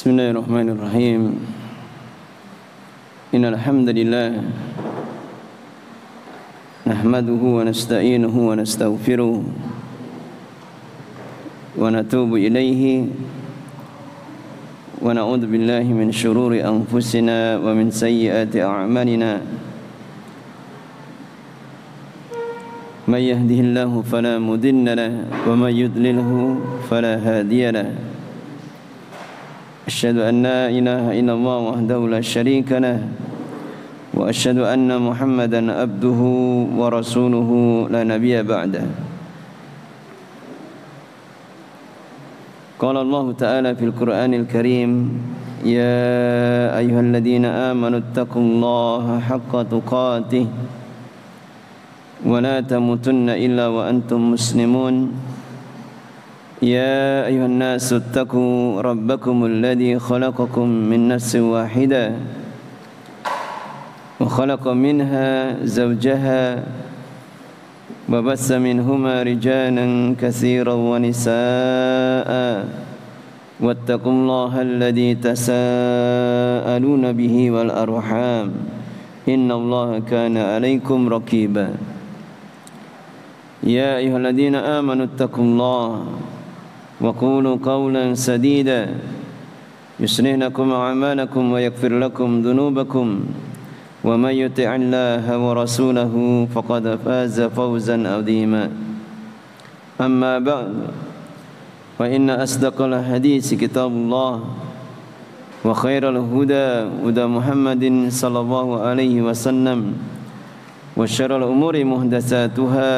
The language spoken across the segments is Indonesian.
Bismillahirrahmanirrahim. Innal hamdalillah nahmaduhu wa nasta'inuhu wa nastaghfiruh wa natubu ilayhi wa na'udzu billahi min shururi anfusina wa min sayyiati a'malina. May yahdihillahu fala mudilla lahu wa may yudlilhu fala hadiya lahu. أشهد أن لا إله إلا الله وحده لا شريك له وأشهد أن محمدا عبده ورسوله لا نبي بعده. قال الله تعالى في القرآن الكريم يا أيها الذين آمنوا اتقوا الله حق تقاته ولا تموتن إلا وأنتم مسلمون. يا أيها الناس اتقوا ربكم الذي خلقكم من نفس واحدة وخلق منها زوجها وبث منهما رجالا كثيرا ونساء واتقوا الله الذي تساءلون به والأرحام إن الله كان عليكم رقيبا. يا أيها الذين آمنوا اتقوا الله وقولوا قولا سديدا يصلح لكم أعمالكم ويغفر لكم ذنوبكم ومن يطع الله ورسوله فقد فاز فوزا عظيما. أما بعد فإن أصدق الحديث كتاب الله وخير الهدى هدى محمد صلى الله عليه وسلم وشر الأمور محدثاتها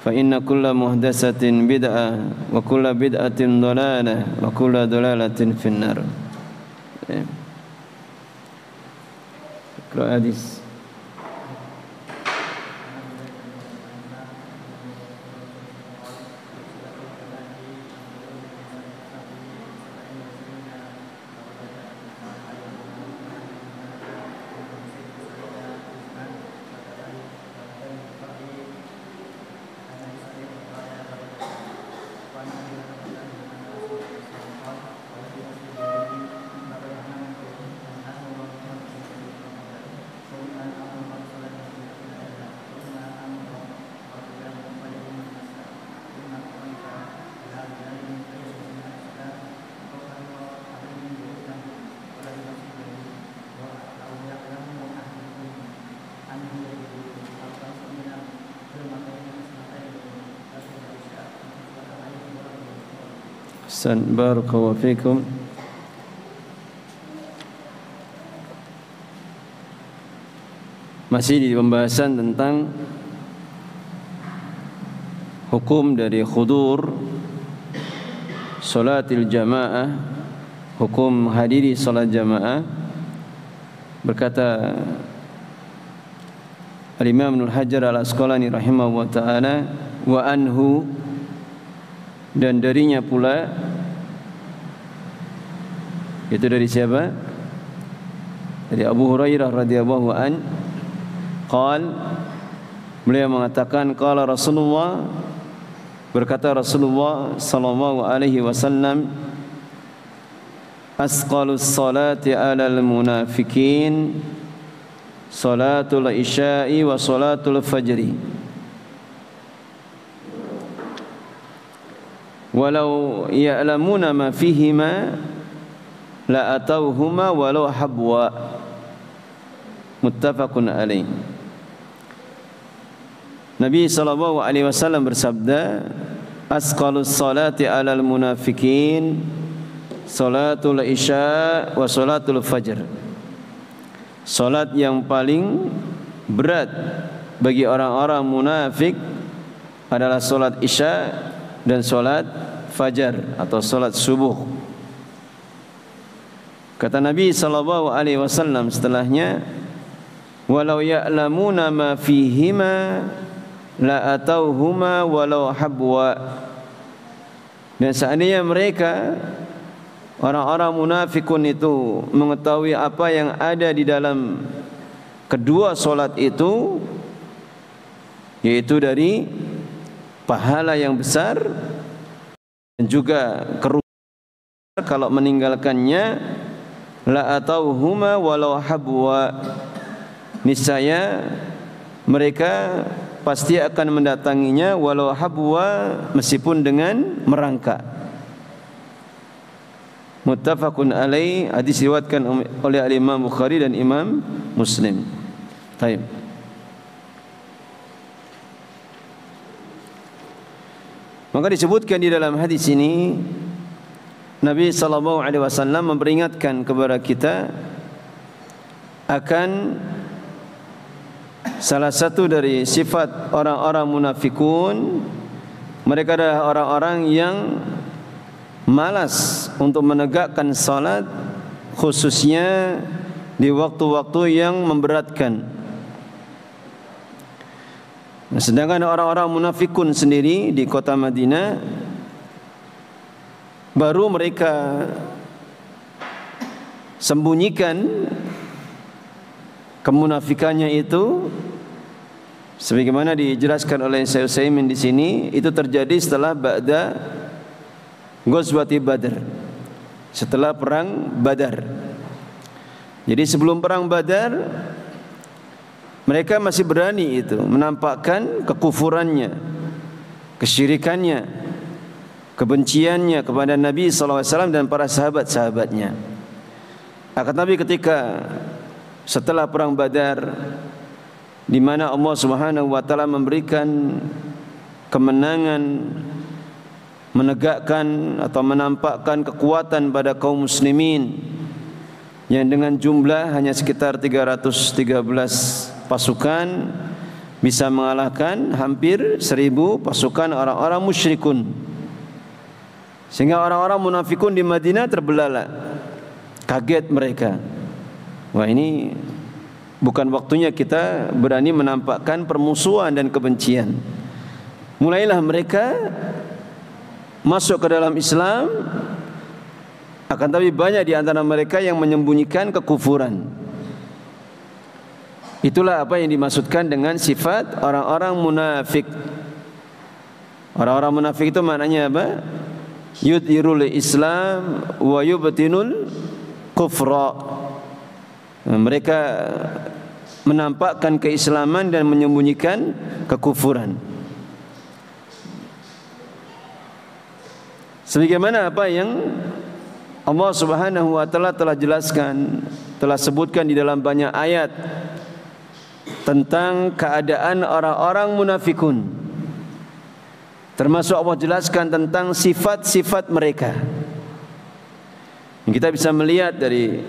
فإن كل محدثة بدعة وكل بدعة ضلالة وكل ضلالة في النار. اقرأ حديث. Barakallahu fikum. Masih di pembahasan tentang hukum dari khudur salatil jamaah, hukum hadiri salat jamaah. Berkata Al-Imam Ibnu Hajar Al-Asqalani rahimahullah ta'ala, wa anhu, dan darinya pula, itu dari siapa? Dari Abu Hurairah radhiyallahu an, beliau mengatakan qala Rasulullah, berkata Rasulullah sallallahu alaihi wasallam, asqalus salati 'alal munafiqin salatul isya'i wa salatul fajri walau ya'lamuna ma fihima la atauhuma walau habwa. Muttafaqun alaih. Nabi SAW bersabda, asqalus salati alal munafikin salatul isya wa salatul fajr. Salat yang paling berat bagi orang-orang munafik adalah salat isya dan salat fajar atau salat subuh. Kata Nabi SAW setelahnya, walau ya'lamuna ma fihima la atauhuma walau habwa. Dan seandainya mereka orang-orang munafikun itu mengetahui apa yang ada di dalam kedua solat itu, yaitu dari pahala yang besar dan juga kerugian kalau meninggalkannya, la atauhuma walau habwa, niscaya mereka pasti akan mendatanginya walau habwa, meskipun dengan merangkak. Muttafaqun alaih, hadis diriwayatkan oleh Imam Bukhari dan Imam Muslim. Baik. Maka disebutkan di dalam hadis ini, Nabi SAW memperingatkan kepada kita akan salah satu dari sifat orang-orang munafikun. Mereka adalah orang-orang yang malas untuk menegakkan salat, khususnya di waktu-waktu yang memberatkan. Sedangkan orang-orang munafikun sendiri di kota Madinah, baru mereka sembunyikan kemunafikannya itu, sebagaimana dijelaskan oleh Syekh Utsaimin di sini, itu terjadi setelah ba'da Ghazwati Badr, setelah perang Badar. Jadi sebelum perang Badar, mereka masih berani itu menampakkan kekufurannya, kesyirikannya, kebenciannya kepada Nabi SAW dan para sahabat-sahabatnya. Akan tapi ketika setelah perang Badar, di mana Allah Subhanahu wa taala memberikan kemenangan, menegakkan atau menampakkan kekuatan pada kaum muslimin yang dengan jumlah hanya sekitar 313 pasukan bisa mengalahkan hampir 1000 pasukan orang-orang musyrikun, sehingga orang-orang munafikun di Madinah terbelalak, kaget mereka. Wah, ini bukan waktunya kita berani menampakkan permusuhan dan kebencian. Mulailah mereka masuk ke dalam Islam, akan tapi banyak di antara mereka yang menyembunyikan kekufuran. Itulah apa yang dimaksudkan dengan sifat orang-orang munafik. Orang-orang munafik itu maknanya apa? Yudhirul Islam wa yubtinul kufra. Mereka menampakkan keislaman dan menyembunyikan kekufuran. Sebagaimana apa yang Allah Subhanahu wa taala telah jelaskan, telah sebutkan di dalam banyak ayat tentang keadaan orang-orang munafikun. Termasuk Allah jelaskan tentang sifat-sifat mereka. Kita bisa melihat dari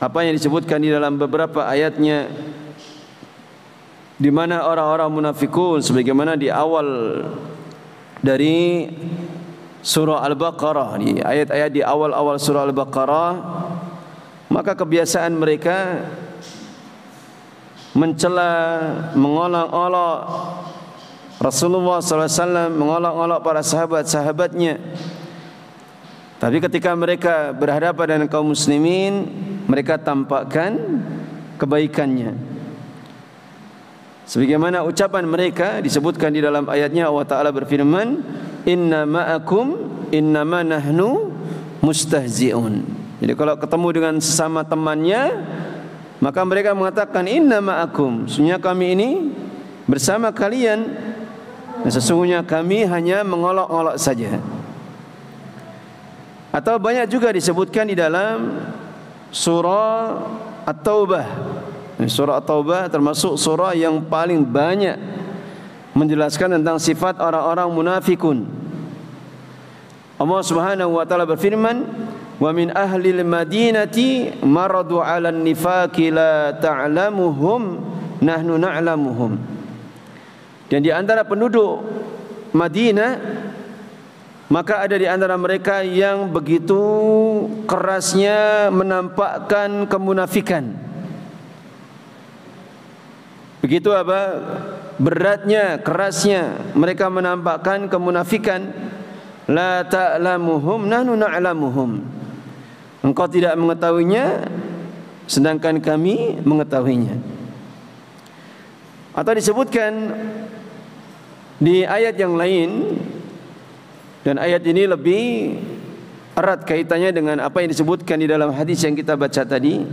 apa yang disebutkan di dalam beberapa ayatnya, di mana orang-orang munafikun, sebagaimana di awal dari surah Al-Baqarah, di ayat-ayat di awal-awal surah Al-Baqarah, maka kebiasaan mereka mencela, mengolok-olok Rasulullah SAW, mengolok-olok para sahabat-sahabatnya. Tapi ketika mereka berhadapan dengan kaum muslimin, mereka tampakkan kebaikannya. Sebagaimana ucapan mereka disebutkan di dalam ayatnya, Allah Ta'ala berfirman, inna ma'akum innama nahnu mustahzi'un. Jadi kalau ketemu dengan sesama temannya, maka mereka mengatakan inna ma'akum, sesungguhnya kami ini bersama kalian, dan sesungguhnya kami hanya mengolok-olok saja. Atau banyak juga disebutkan di dalam surah At-Taubah. Surah At-Taubah termasuk surah yang paling banyak menjelaskan tentang sifat orang-orang munafikun. Allah Subhanahu wa taala berfirman, "Wa min ahlil madinati maradu 'alan nifaqi la ta'lamuhum nahnu na'lamuhum." Dan di antara penduduk Madinah, maka ada di antara mereka yang begitu kerasnya menampakkan kemunafikan. Begitu apa? Beratnya, kerasnya mereka menampakkan kemunafikan. La ta'lamuhum nahnu na'lamuhum. Engkau tidak mengetahuinya, sedangkan kami mengetahuinya. Atau disebutkan di ayat yang lain, dan ayat ini lebih erat kaitannya dengan apa yang disebutkan di dalam hadis yang kita baca tadi.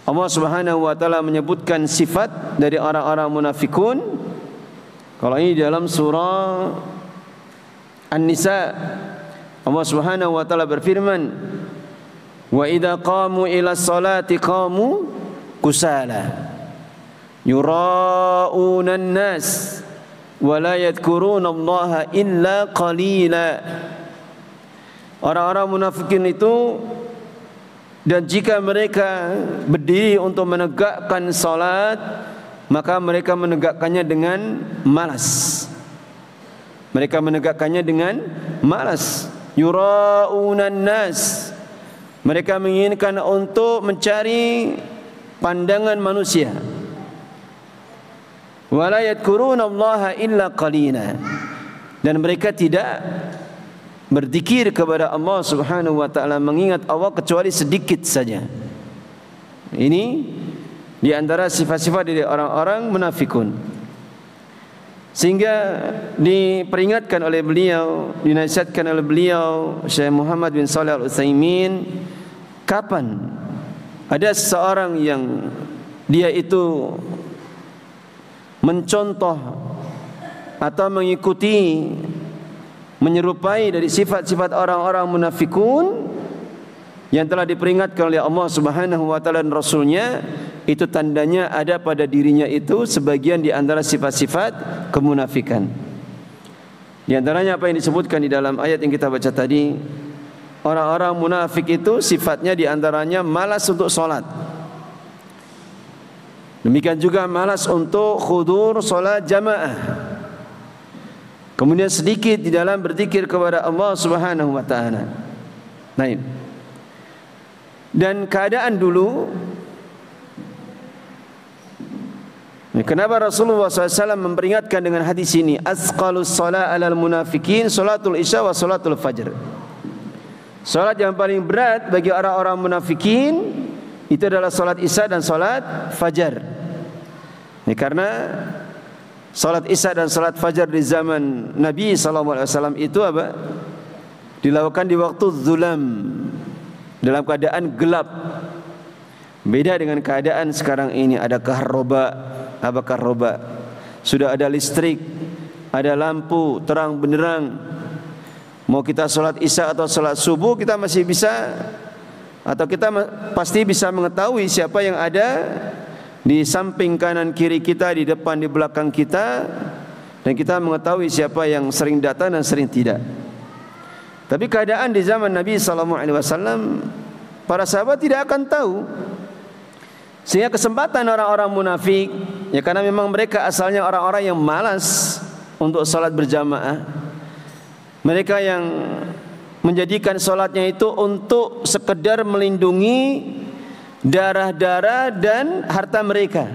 Allah Subhanahu wa taala menyebutkan sifat dari orang-orang munafikun. Kalau ini dalam surah An-Nisa, Allah Subhanahu wa taala berfirman, "Wa idza qamu ila sholati qamu kusala yura'una an-nas wa la yadhkuruna Allah illa qalila." Orang-orang munafikin itu, dan jika mereka berdiri untuk menegakkan salat, maka mereka menegakkannya dengan malas. Mereka menegakkannya dengan malas. Yura'unan nas. Mereka menginginkan untuk mencari pandangan manusia. Wala yadhkurunallaha illa qalina. Dan mereka tidak berzikir kepada Allah Subhanahu wa taala, mengingat Allah kecuali sedikit saja. Ini di antara sifat-sifat dari orang-orang munafikun. Sehingga diperingatkan oleh beliau, dinasihatkan oleh beliau Syekh Muhammad bin Shalih Al-Utsaimin, kapan ada seseorang yang dia itu mencontoh atau mengikuti, menyerupai dari sifat-sifat orang-orang munafikun yang telah diperingatkan oleh Allah Subhanahu wa taala dan Rasulnya, itu tandanya ada pada dirinya itu sebagian di antara sifat-sifat kemunafikan. Di antaranya apa yang disebutkan di dalam ayat yang kita baca tadi, orang-orang munafik itu sifatnya di antaranya malas untuk sholat. Demikian juga malas untuk khudur sholat jamaah. Kemudian sedikit di dalam berzikir kepada Allah Subhanahu wa taala. Baik. Dan keadaan dulu, kenapa Rasulullah SAW memperingatkan dengan hadis ini, asqalus salat alal munafikin salatul isya wa salatul fajr. Salat yang paling berat bagi orang-orang munafikin itu adalah salat isya dan salat fajar. Ini karena salat isya dan salat fajar di zaman Nabi SAW itu apa? Dilakukan di waktu zulam, dalam keadaan gelap. Beda dengan keadaan sekarang ini, ada kahroba. Apa kahroba? Sudah ada listrik, ada lampu terang benderang. Mau kita sholat isya atau sholat subuh, kita masih bisa, atau kita pasti bisa mengetahui siapa yang ada di samping kanan kiri kita, di depan di belakang kita, dan kita mengetahui siapa yang sering datang dan sering tidak. Tapi keadaan di zaman Nabi SAW, para sahabat tidak akan tahu. Sehingga kesempatan orang-orang munafik, ya karena memang mereka asalnya orang-orang yang malas untuk sholat berjamaah. Mereka yang menjadikan sholatnya itu untuk sekedar melindungi darah-darah dan harta mereka,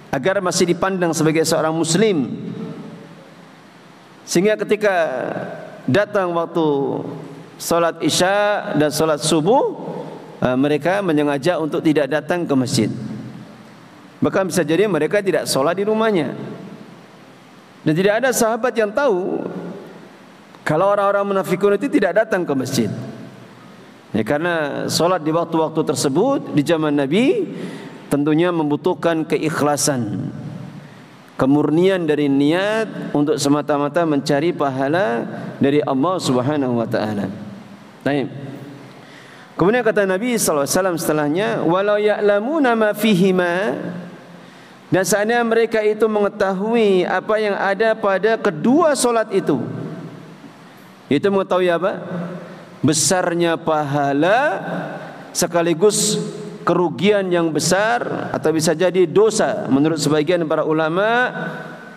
agar masih dipandang sebagai seorang muslim. Sehingga ketika datang waktu sholat isya dan sholat subuh, mereka menyengaja untuk tidak datang ke masjid. Bahkan bisa jadi mereka tidak sholat di rumahnya. Dan tidak ada sahabat yang tahu kalau orang-orang munafikun itu tidak datang ke masjid. Ya, karena sholat di waktu-waktu tersebut di zaman Nabi tentunya membutuhkan keikhlasan, kemurnian dari niat untuk semata-mata mencari pahala dari Allah Subhanahu wa taala. Baik. Kemudian kata Nabi SAW setelahnya, walau ya'lamuna ma fihima Dan seandainya mereka itu mengetahui apa yang ada pada kedua solat itu mengetahui apa? Besarnya pahala sekaligus kerugian yang besar atau bisa jadi dosa menurut sebagian para ulama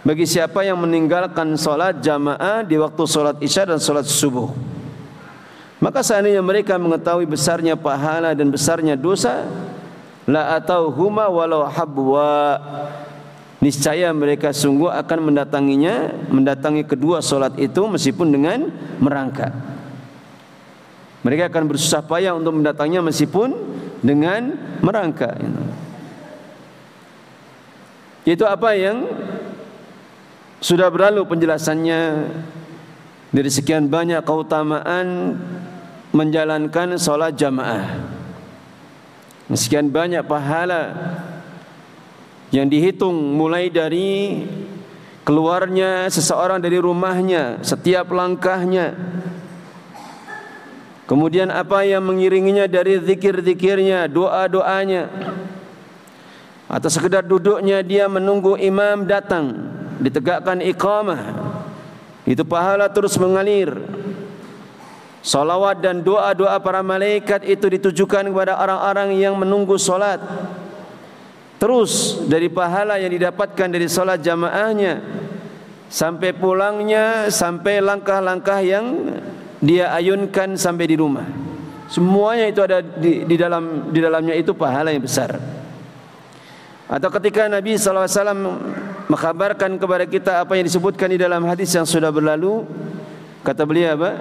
bagi siapa yang meninggalkan solat jamaah di waktu solat isya dan solat subuh. Maka seandainya mereka mengetahui besarnya pahala dan besarnya dosa, la atauhuma walau habwa, niscaya mereka sungguh akan mendatangi kedua solat itu meskipun dengan merangkak. Mereka akan bersusah payah untuk mendatanginya meskipun dengan merangkak. Itu apa yang sudah berlalu penjelasannya dari sekian banyak keutamaan menjalankan solat jamaah. Sekian banyak pahala yang dihitung mulai dari keluarnya seseorang dari rumahnya, setiap langkahnya, kemudian apa yang mengiringinya dari zikir-zikirnya, doa-doanya, atau sekedar duduknya dia menunggu imam datang, ditegakkan iqamah, itu pahala terus mengalir. Salawat dan doa-doa para malaikat itu ditujukan kepada orang-orang yang menunggu solat. Terus dari pahala yang didapatkan dari solat jamaahnya sampai pulangnya, sampai langkah-langkah yang dia ayunkan sampai di rumah, semuanya itu ada di dalamnya itu pahala yang besar. Atau ketika Nabi SAW mengkabarkan kepada kita apa yang disebutkan di dalam hadis yang sudah berlalu, kata beliau apa?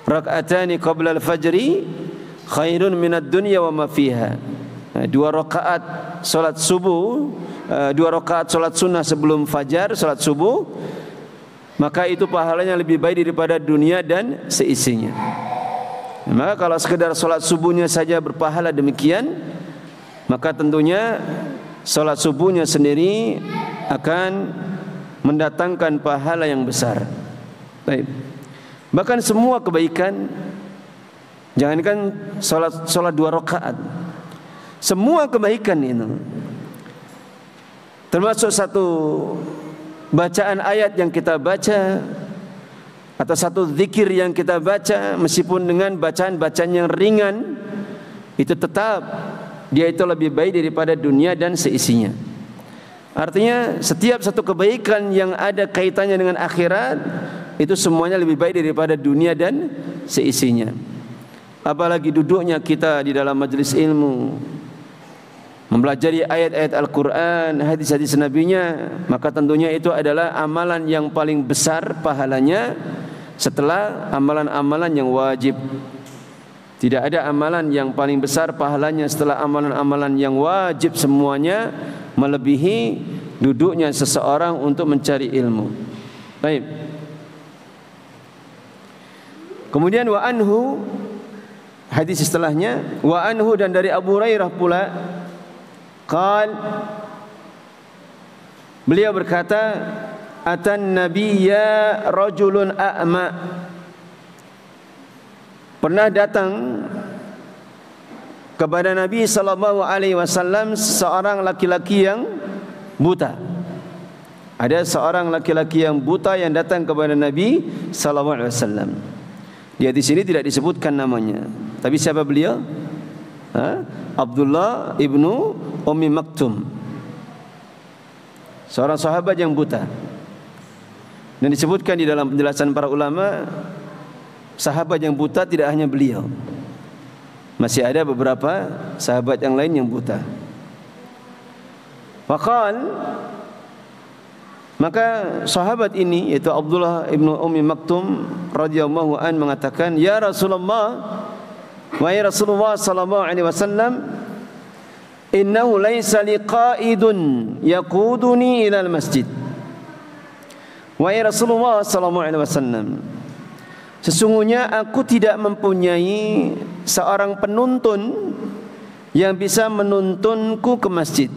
Rak'atani qabla al-fajri khairun minad dunya wa ma fiha. 2 rakaat salat subuh, 2 rakaat salat sunnah sebelum fajar, salat subuh, maka itu pahalanya lebih baik daripada dunia dan seisinya. Maka kalau sekedar salat subuhnya saja berpahala demikian, maka tentunya salat subuhnya sendiri akan mendatangkan pahala yang besar. Baik. Bahkan semua kebaikan, jangankan salat 2 rakaat, semua kebaikan itu, termasuk satu bacaan ayat yang kita baca atau satu zikir yang kita baca, meskipun dengan bacaan-bacaan yang ringan, itu tetap dia itu lebih baik daripada dunia dan seisinya. Artinya setiap satu kebaikan yang ada kaitannya dengan akhirat itu semuanya lebih baik daripada dunia dan seisinya. Apalagi duduknya kita di dalam majelis ilmu, mempelajari ayat-ayat Al-Quran, hadis-hadis Nabi-Nya, maka tentunya itu adalah amalan yang paling besar pahalanya setelah amalan-amalan yang wajib. Tidak ada amalan yang paling besar pahalanya setelah amalan-amalan yang wajib, semuanya melebihi duduknya seseorang untuk mencari ilmu. Baik. Kemudian wa anhu, hadis setelahnya, wa anhu, dan dari Abu Hurairah pula, beliau berkata, atan nabiyya rajulun a'ma, pernah datang kepada Nabi sallallahu alaihi wasallam seorang laki-laki yang buta. Ada seorang laki-laki yang buta yang datang kepada Nabi sallallahu alaihi wasallam. Dia di sini tidak disebutkan namanya, tapi siapa beliau? Abdullah ibnu Ummi Maktum, seorang sahabat yang buta. Dan disebutkan di dalam penjelasan para ulama, sahabat yang buta tidak hanya beliau, masih ada beberapa sahabat yang lain yang buta. Faqal, maka sahabat ini yaitu Abdullah ibnu Ummi Maktum radhiyallahu an mengatakan, ya Rasulullah, wahai Rasulullah sallallahu alaihi wasallam, innahu laisa liqaidun yaquduni ila al-masjid. Wahai Rasulullah sallallahu alaihi wasallam, sesungguhnya aku tidak mempunyai seorang penuntun yang bisa menuntunku ke masjid.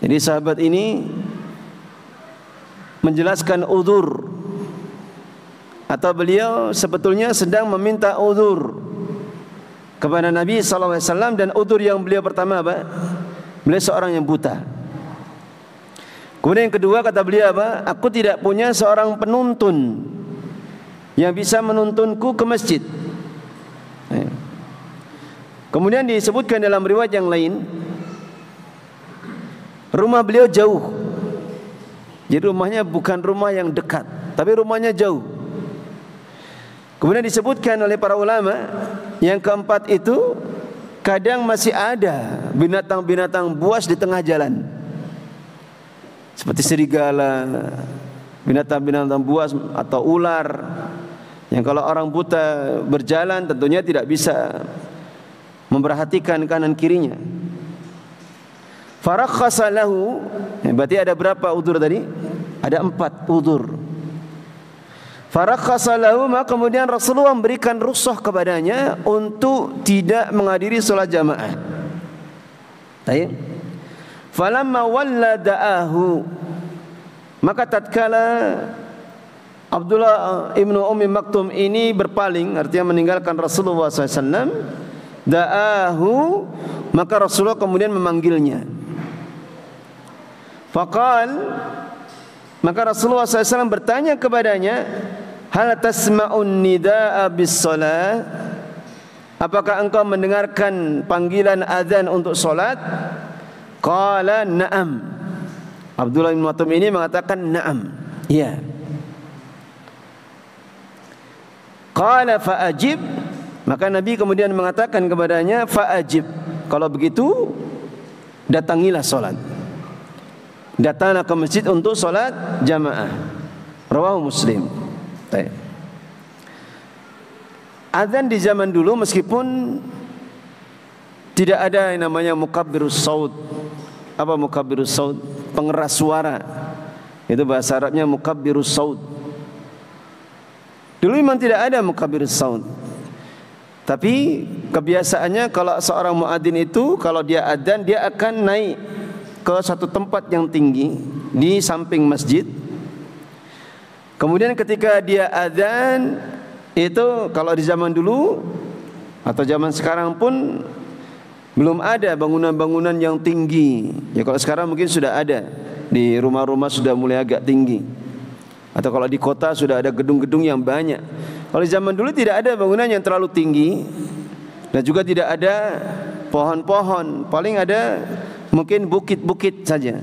Jadi sahabat ini menjelaskan uzur, atau beliau sebetulnya sedang meminta uzur kepada Nabi SAW. Dan uzur yang beliau pertama apa? Beliau seorang yang buta. Kemudian yang kedua kata beliau apa? Aku tidak punya seorang penuntun yang bisa menuntunku ke masjid. Kemudian disebutkan dalam riwayat yang lain, rumah beliau jauh. Jadi rumahnya bukan rumah yang dekat, tapi rumahnya jauh. Kemudian disebutkan oleh para ulama, yang keempat itu kadang masih ada binatang-binatang buas di tengah jalan, seperti serigala, binatang-binatang buas atau ular, yang kalau orang buta berjalan tentunya tidak bisa memperhatikan kanan kirinya. Farakhasa lahu, berarti ada berapa udzur tadi? Ada 4 udzur. Farakhasa lahu, maka kemudian Rasulullah memberikan rukhsah kepadanya untuk tidak menghadiri salat jamaah. Baik. Falamma walla da'ahu, maka tatkala Abdullah ibnu Ummi Maktum ini berpaling, artinya meninggalkan Rasulullah SAW, da'ahu, maka Rasulullah kemudian memanggilnya. Faqal, maka Rasulullah SAW bertanya kepadanya, hal tasma'un nida'a bis salat? Apakah engkau mendengarkan panggilan azan untuk salat? Qala na'am. Abdullah bin Maktum ini mengatakan na'am, ya. Qala fa'ajib, maka Nabi kemudian mengatakan kepadanya, fa'ajib, kalau begitu datangilah salat. Datanglah ke masjid untuk salat jamaah. Rawahu Muslim. Baik. Azan di zaman dulu meskipun tidak ada yang namanya mukabbirus saut. Apa mukabbirus saut? Pengeras suara. Itu bahasa Arabnya mukabbirus saut. Dulu memang tidak ada mukabbirus saut. Tapi kebiasaannya kalau seorang muadzin itu kalau dia adzan, dia akan naik ke satu tempat yang tinggi di samping masjid. Kemudian ketika dia adzan itu, kalau di zaman dulu atau zaman sekarang pun belum ada bangunan-bangunan yang tinggi. Ya kalau sekarang mungkin sudah ada, di rumah-rumah sudah mulai agak tinggi. Atau kalau di kota sudah ada gedung-gedung yang banyak. Kalau di zaman dulu tidak ada bangunan yang terlalu tinggi dan juga tidak ada pohon-pohon, paling ada mungkin bukit-bukit saja.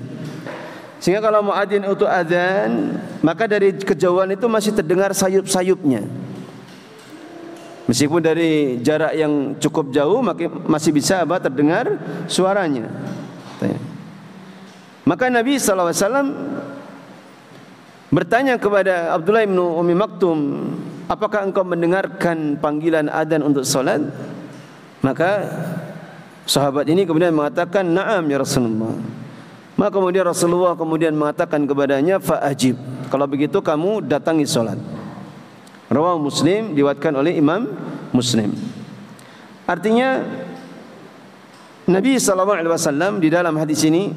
Sehingga kalau muadzin untuk azan, maka dari kejauhan itu masih terdengar sayup-sayupnya. Meskipun dari jarak yang cukup jauh, masih bisa terdengar suaranya. Maka Nabi SAW bertanya kepada Abdullah bin Ummi Maktum, apakah engkau mendengarkan panggilan adzan untuk salat? Maka sahabat ini kemudian mengatakan, na'am ya Rasulullah. Maka kemudian Rasulullah kemudian mengatakan kepadanya, fa'ajib, kalau begitu kamu datangi salat. Rawahu Muslim, diriwayatkan oleh Imam Muslim. Artinya Nabi SAW di dalam hadis ini,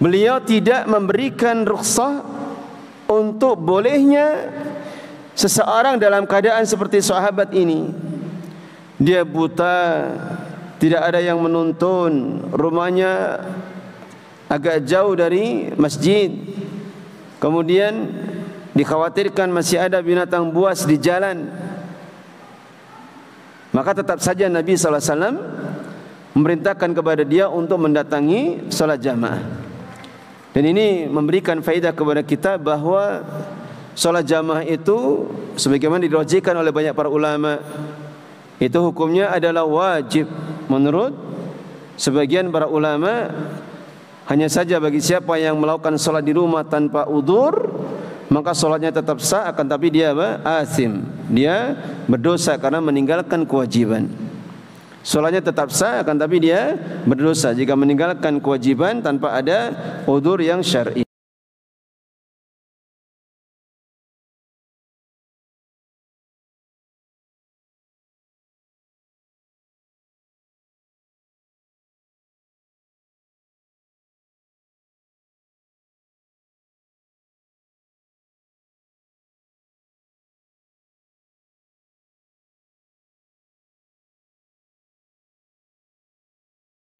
beliau tidak memberikan rukhsah untuk bolehnya seseorang dalam keadaan seperti sahabat ini. Dia buta, tidak ada yang menuntun, rumahnya agak jauh dari masjid, kemudian dikhawatirkan masih ada binatang buas di jalan. Maka tetap saja Nabi SAW memerintahkan kepada dia untuk mendatangi salat jamaah. Dan ini memberikan faedah kepada kita bahwa salat jamaah itu sebagaimana dirajihkan oleh banyak para ulama, itu hukumnya adalah wajib menurut sebagian para ulama. Hanya saja bagi siapa yang melakukan salat di rumah tanpa udzur, maka salatnya tetap sah, akan tapi dia asim, dia berdosa karena meninggalkan kewajiban. Salatnya tetap sah, akan tapi dia berdosa jika meninggalkan kewajiban tanpa ada udzur yang syar'i.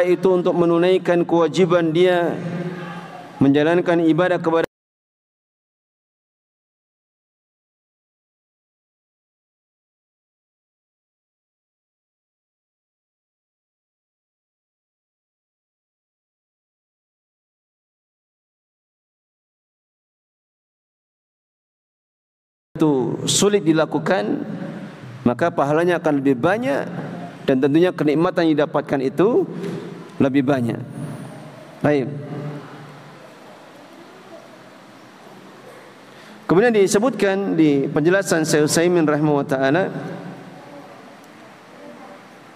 itu untuk menunaikan kewajiban dia menjalankan ibadah kepada itu sulit dilakukan, maka pahalanya akan lebih banyak dan tentunya kenikmatan yang didapatkan itu lebih banyak. Baik. Kemudian disebutkan di penjelasan Syekh Utsaimin rahimahullah taala,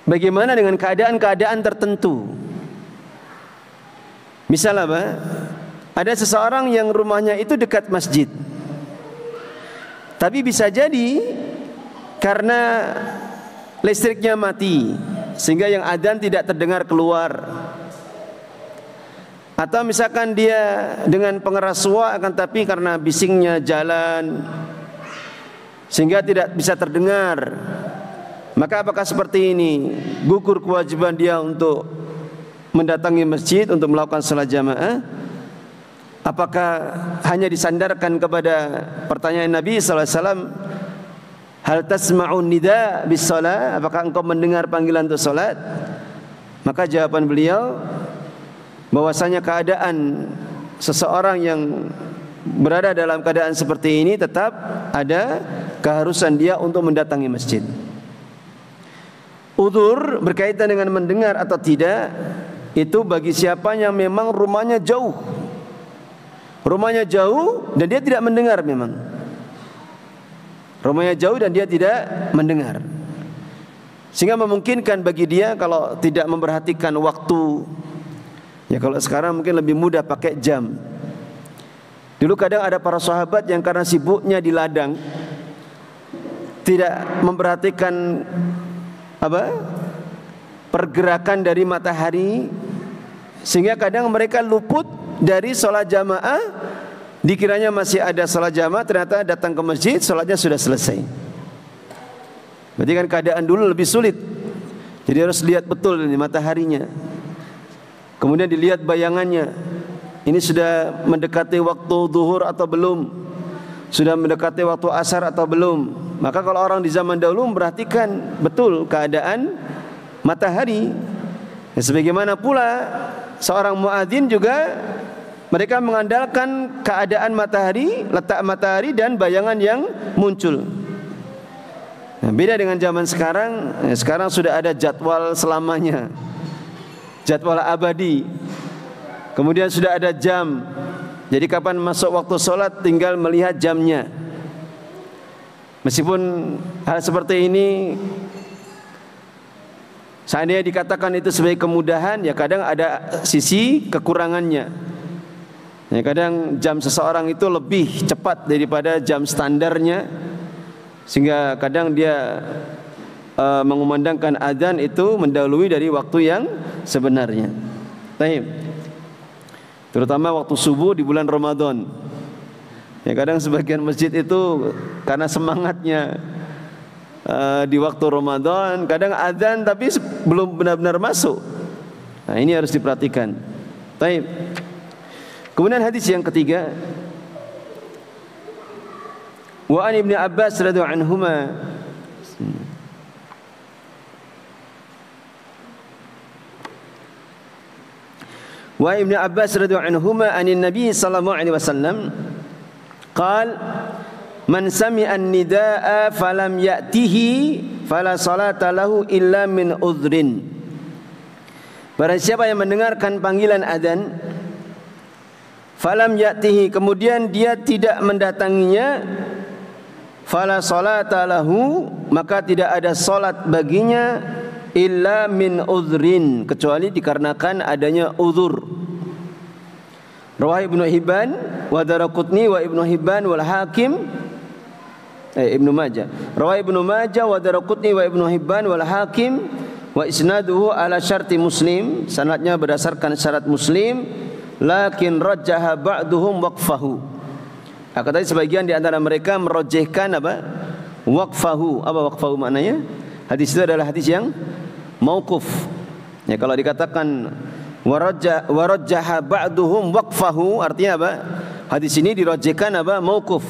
bagaimana dengan keadaan-keadaan tertentu. Misal apa? Ada seseorang yang rumahnya itu dekat masjid. Tapi bisa jadi karena listriknya mati sehingga yang adzan tidak terdengar keluar. Atau misalkan dia dengan pengeras suara akan tapi karena bisingnya jalan sehingga tidak bisa terdengar. Maka apakah seperti ini gugur kewajiban dia untuk mendatangi masjid untuk melakukan salat jamaah? Apakah hanya disandarkan kepada pertanyaan Nabi sallallahu alaihi wasallam, hal tasma'un nida bis shalah, apakah engkau mendengar panggilan untuk salat? Maka jawaban beliau bahwasanya keadaan seseorang yang berada dalam keadaan seperti ini tetap ada keharusan dia untuk mendatangi masjid. Udzur berkaitan dengan mendengar atau tidak itu bagi siapa yang memang rumahnya jauh. Rumahnya jauh dan dia tidak mendengar memang. Rumahnya jauh dan dia tidak mendengar. Sehingga memungkinkan bagi dia kalau tidak memperhatikan waktu. Ya kalau sekarang mungkin lebih mudah pakai jam. Dulu kadang ada para sahabat yang karena sibuknya di ladang tidak memperhatikan pergerakan dari matahari, sehingga kadang mereka luput dari sholat jamaah. Dikiranya masih ada sholat jamaah, ternyata datang ke masjid sholatnya sudah selesai. Berarti kan keadaan dulu lebih sulit. Jadi harus lihat betul ini mataharinya, kemudian dilihat bayangannya. Ini sudah mendekati waktu zuhur atau belum, sudah mendekati waktu asar atau belum. Maka kalau orang di zaman dahulu memperhatikan betul keadaan matahari. Ya, sebagaimana pula seorang muadzin juga mereka mengandalkan keadaan matahari, letak matahari dan bayangan yang muncul. Nah, beda dengan zaman sekarang. Ya, sekarang sudah ada jadwal selamanya, jadwal abadi. Kemudian sudah ada jam. Jadi kapan masuk waktu sholat tinggal melihat jamnya. Meskipun hal seperti ini seandainya dikatakan itu sebagai kemudahan, ya kadang ada sisi kekurangannya. Ya, kadang jam seseorang itu lebih cepat daripada jam standarnya, sehingga kadang dia mengumandangkan adzan itu mendahului dari waktu yang sebenarnya. Baik. Terutama waktu subuh di bulan Ramadan. Ya kadang sebagian masjid itu karena semangatnya di waktu Ramadan, kadang adzan tapi belum benar-benar masuk. Nah, ini harus diperhatikan. Baik. Kemudian hadis yang ketiga, wa an Ibnu Abbas radhiyallahu anhuma, wa Ibnu Abbas radhiyallahu anhuma anin Nabi sallallahu alaihi wasallam qala man sami'a an-nidaa falam ya'tihi fala salata lahu illa min udhrin. Barang siapa yang mendengarkan panggilan adzan falam ya'tihi, kemudian dia tidak mendatanginya, fala salata lahu, maka tidak ada salat baginya illa min udhrin, kecuali dikarenakan adanya udhur. Rawah Ibnu Hibban wa Daraqutni wa Ibnu Hibban wal Hakim Ibnu Majah. Rawah Ibnu Majah wa Daraqutni wa Ibnu Hibban wal Hakim wa isnaduhu ala syarti Muslim, sanadnya berdasarkan syarat Muslim, lakin rajjaha ba'duhum waqfahu. Akan tadi sebagian di antara mereka merojehkan apa? Waqfahu. Apa waqfahu maknanya? Hadis itu adalah hadis yang mauquf. Ya, kalau dikatakan warajjaha ba'duhum waqfahu, artinya apa? Hadis ini dirajihkan apa? Mauquf.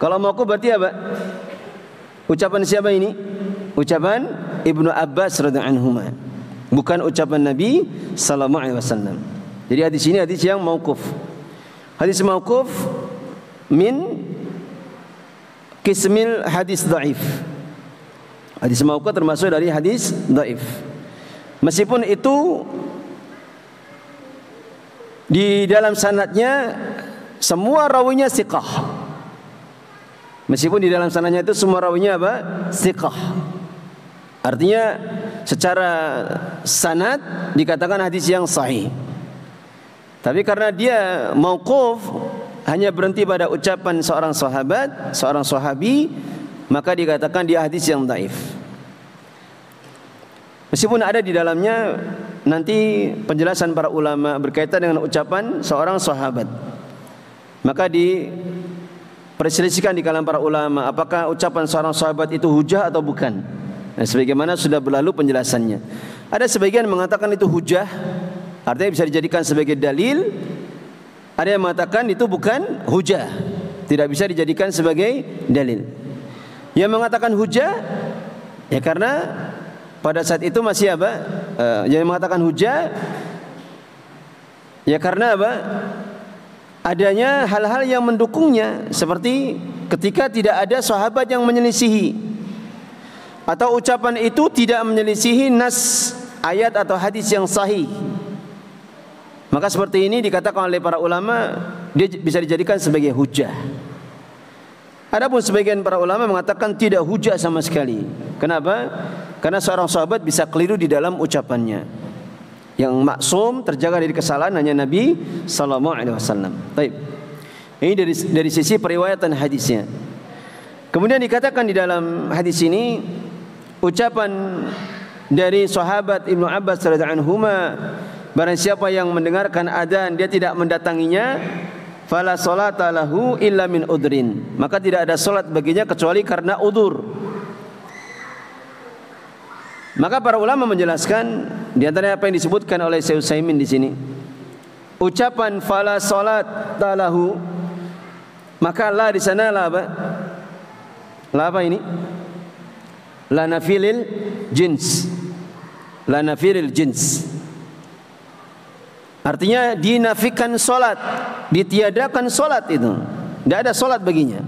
Kalau mauquf berarti apa? Ucapan siapa ini? Ucapan Ibnu Abbas radhiyallahu anhuma, bukan ucapan Nabi sallallahu alaihi wasallam. Jadi hadis ini hadis yang mauquf. Hadis mauquf min qismil hadis dhaif. Hadis mauquf termasuk dari hadis dhaif. Meskipun itu di dalam sanadnya semua rawinya thiqah. Meskipun di dalam sanadnya itu semua rawinya apa? Thiqah. Artinya secara sanad dikatakan hadis yang sahih. Tapi karena dia mauquf, hanya berhenti pada ucapan seorang sahabat, seorang sahabi, maka dikatakan dia hadis yang dhaif. Meskipun ada di dalamnya nanti penjelasan para ulama berkaitan dengan ucapan seorang sahabat, maka diperselisihkan di kalangan para ulama apakah ucapan seorang sahabat itu hujah atau bukan. Nah, sebagaimana sudah berlalu penjelasannya. Ada sebagian mengatakan itu hujah, artinya bisa dijadikan sebagai dalil. Ada yang mengatakan itu bukan hujah, tidak bisa dijadikan sebagai dalil. Yang mengatakan hujah, ya karena pada saat itu masih apa? Yang mengatakan hujah, ya karena apa? Adanya hal-hal yang mendukungnya, seperti ketika tidak ada sahabat yang menyelisihi, atau ucapan itu tidak menyelisihi nas ayat atau hadis yang sahih. Maka seperti ini dikatakan oleh para ulama, dia bisa dijadikan sebagai hujah. Adapun sebagian para ulama mengatakan tidak hujah sama sekali. Kenapa? Karena seorang sahabat bisa keliru di dalam ucapannya. Yang maksum terjaga dari kesalahan hanya Nabi sallallahu alaihi wasallam. Baik. Ini dari sisi periwayatan hadisnya. Kemudian dikatakan di dalam hadis ini ucapan dari sahabat Ibnu Abbas radhiyallahu anhuma, barang siapa yang mendengarkan adzan dia tidak mendatanginya, fala sholata lahu illa min udrin, maka tidak ada salat baginya kecuali karena udzur. Maka para ulama menjelaskan di antara apa yang disebutkan oleh Syekh Utsaimin di sini, ucapan fala sholata lahu, maka la di sana la apa? La apa ini? La nafilil jins. La nafilil jins. Artinya dinafikan solat, ditiadakan solat itu, tidak ada solat baginya.